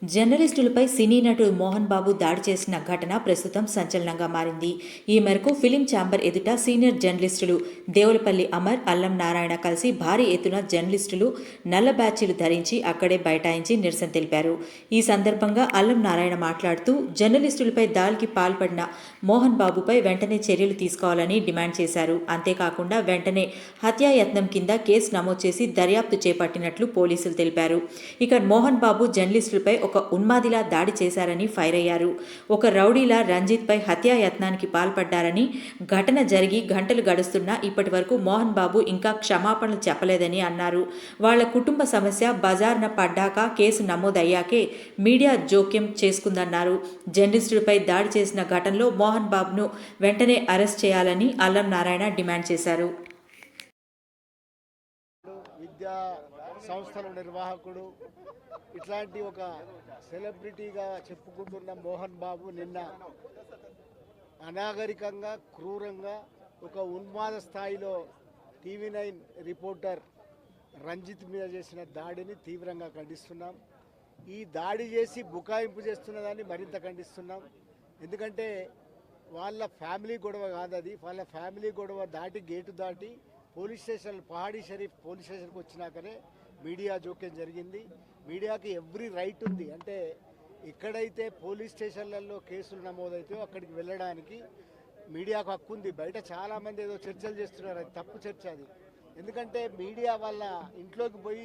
జర్నలిస్టులపై సినీ నటుడు మోహన్ బాబు దాడి చేసిన ఘటన ప్రస్తుతం సంచలనంగా మారింది. ఈ మేరకు ఫిలిం ఛాంబర్ ఎదుట సీనియర్ జర్నలిస్టులు దేవులపల్లి అమర్, అల్లం నారాయణ కలిసి భారీ ఎత్తున జర్నలిస్టులు నల్ల బ్యాచ్లు ధరించి అక్కడే బైఠాయించి నిరసన తెలిపారు. ఈ సందర్భంగా అల్లం నారాయణ మాట్లాడుతూ జర్నలిస్టులపై దాడికి పాల్పడిన మోహన్ బాబుపై వెంటనే చర్యలు తీసుకోవాలని డిమాండ్ చేశారు. అంతేకాకుండా వెంటనే హత్యాయత్నం కింద కేసు నమోదు చేసి దర్యాప్తు చేపట్టినట్లు పోలీసులు తెలిపారు. ఇక మోహన్ బాబు జర్నలిస్టులపై ఒక ఉన్మాదిలా దాడి చేశారని ఫైర్ అయ్యారు. ఒక రౌడీలా రంజిత్పై హత్యాయత్నానికి పాల్పడ్డారని, ఘటన జరిగి గంటలు గడుస్తున్నా ఇప్పటి వరకు మోహన్ బాబు ఇంకా క్షమాపణలు చెప్పలేదని అన్నారు. వాళ్ల కుటుంబ సమస్య బజార్న పడ్డాక కేసు నమోదయ్యాకే మీడియా జోక్యం చేసుకుందన్నారు. జర్నలిస్టులపై దాడి చేసిన ఘటనలో మోహన్ బాబును వెంటనే అరెస్ట్ చేయాలని అల్లం నారాయణ డిమాండ్ చేశారు. విద్యా సంస్థల నిర్వాహకుడు ఇట్లాంటి ఒక సెలబ్రిటీగా చెప్పుకుంటున్న మోహన్ బాబు నిన్న అనాగరికంగా క్రూరంగా ఒక ఉన్మాద స్థాయిలో TV9 రిపోర్టర్ రంజిత్ మీద చేసిన దాడిని తీవ్రంగా ఖండిస్తున్నాం. ఈ దాడి చేసి బుకాయింపు చేస్తున్నదాన్ని మరింత ఖండిస్తున్నాం. ఎందుకంటే వాళ్ళ ఫ్యామిలీ గొడవ కాదు అది. వాళ్ళ ఫ్యామిలీ గొడవ దాటి గేటు దాటి police station Pahadi Sharif police స్టేషన్కి వచ్చినాకనే మీడియా జోక్యం జరిగింది. మీడియాకి ఎవ్రీ రైట్ ఉంది. అంటే ఎక్కడైతే పోలీస్ స్టేషన్లలో కేసులు నమోదైతే అక్కడికి వెళ్ళడానికి మీడియాకు హక్కు ఉంది. బయట చాలామంది ఏదో చర్చలు చేస్తున్నారు, అది తప్పు చర్చ అది. ఎందుకంటే మీడియా వాళ్ళ ఇంట్లోకి పోయి